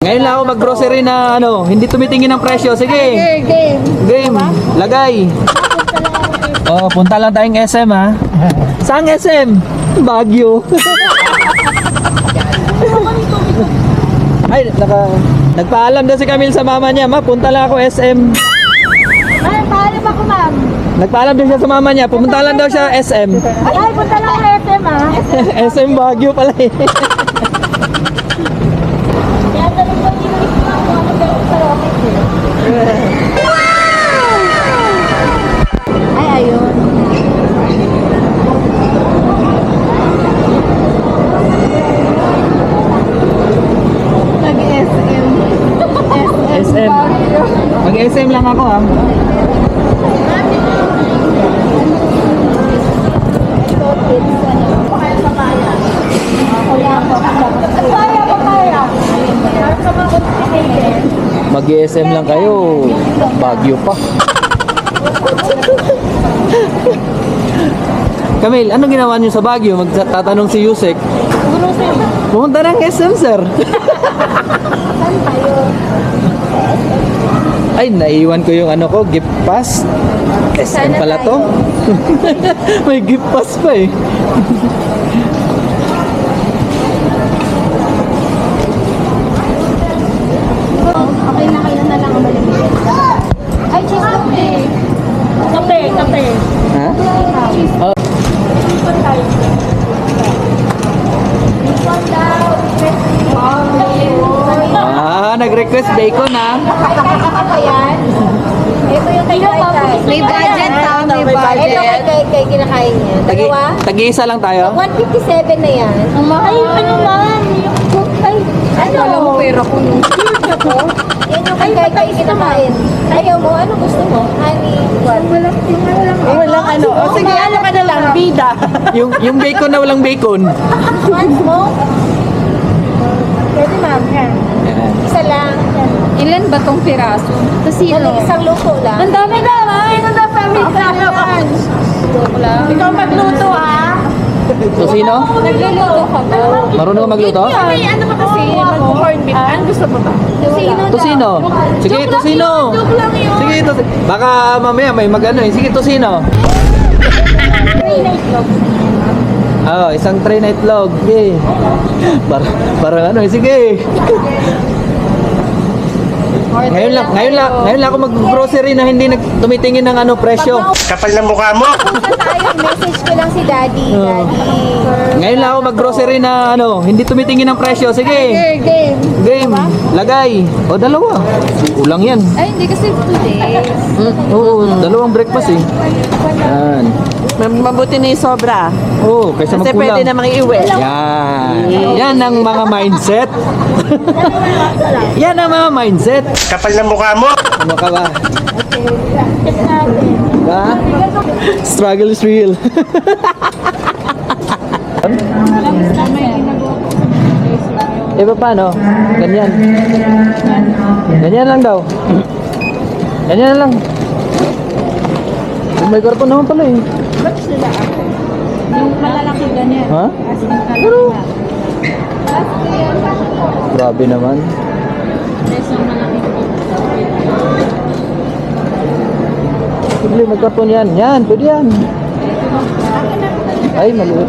Ngayon lang ako mag-grocery na ano, hindi tumitingin ng presyo. Sige. Game. Game. Lagay. Oh, punta lang tayong SM ha. Saan SM? Baguio. Ay, nagpaalam daw si Camille sa mama niya, ma, punta lang ako SM. Ay, paalam ako, ma'am. Nagpaalam din siya sa mama niya, pumunta lang daw siya SM. Ay, punta lang ako SM, ha? SM Baguio pala eh. Kaya tanong ko, inulit mo ako, ano ba yung sa rocket, eh? Ay, ayun. Nag-SM. SM. Mag-SM lang ako ha. Mag-SM lang kayo. Baguio pa. Camille, anong ginawa niyo sa Baguio? Magtatanong si Yusek. Pumunta ng SM, sir. Ay, naiwan ko yung ano ko, gift pass. SM pala to. May gift pass pa eh. Okay na kayo na lang ang malimit. Ay, cheese kape. Kape. Ha? Oh. Nag-request bacon ha. Ito yung kay May budget ha, may budget. Ito kay kinakain niya. Dalawa? Tag-iisa lang tayo? 157 na yan. Ang mahal. Ay, ano ma'am? Ay, ano? Alam mo, pera ko nung Yan yung kay kinakain. Ayaw mo? Ano gusto mo? Honey? walang ano. O sige, ano ka na lang, bida. yung bacon na walang bacon. Once mo? Pwede ma'am. Yan. Yan. Isa lang. Ilan ba tong piraso? Ano, isang luto lang. Ang dami na, ay, ang dami family tayo. Joke lang. Ikaw magluto, ha? Tosino? Nagluluto ka ba? Marunong ka magluto? Ay, ano ba kasi, mag-corn beef. Ano gusto mo ba? Tosino. Sige, tosino. Joke lang yun. Sige, tosino. Baka mamaya may mag-ano eh. Sige, tosino. Oh, isang tray na itlog. Okay. Parang ano eh. Sige. Ngayon lang ako mag-grocery na hindi tumitingin ng ano presyo. Kapal na mukha mo! Punta tayo, message ko lang si Daddy. Ngayon lang ako mag-grocery na ano, hindi tumitingin ng presyo. Sige. Game. Game. Lagay. O, dalawa. Kulang yan. Ay, hindi kasi 2 days. Oo, dalawang breakfast eh. Yan. Mabuti na yung sobra. Oo, kaysa Kasi magkulang. pwede namang iuwi. Yan. Yan ang mga mindset. Yan ang mga mindset. Kapal na mukha mo! Ano ka ba? Ba? Struggle is real. Iba pa no? Ganyan. Ganyan lang daw. Ganyan lang. May karton naman pala eh. Yung malalaki ganyan. Ha? Pero, grabe naman. Pwede, may karton yan. Yan, pwede yan. Ay, maliit.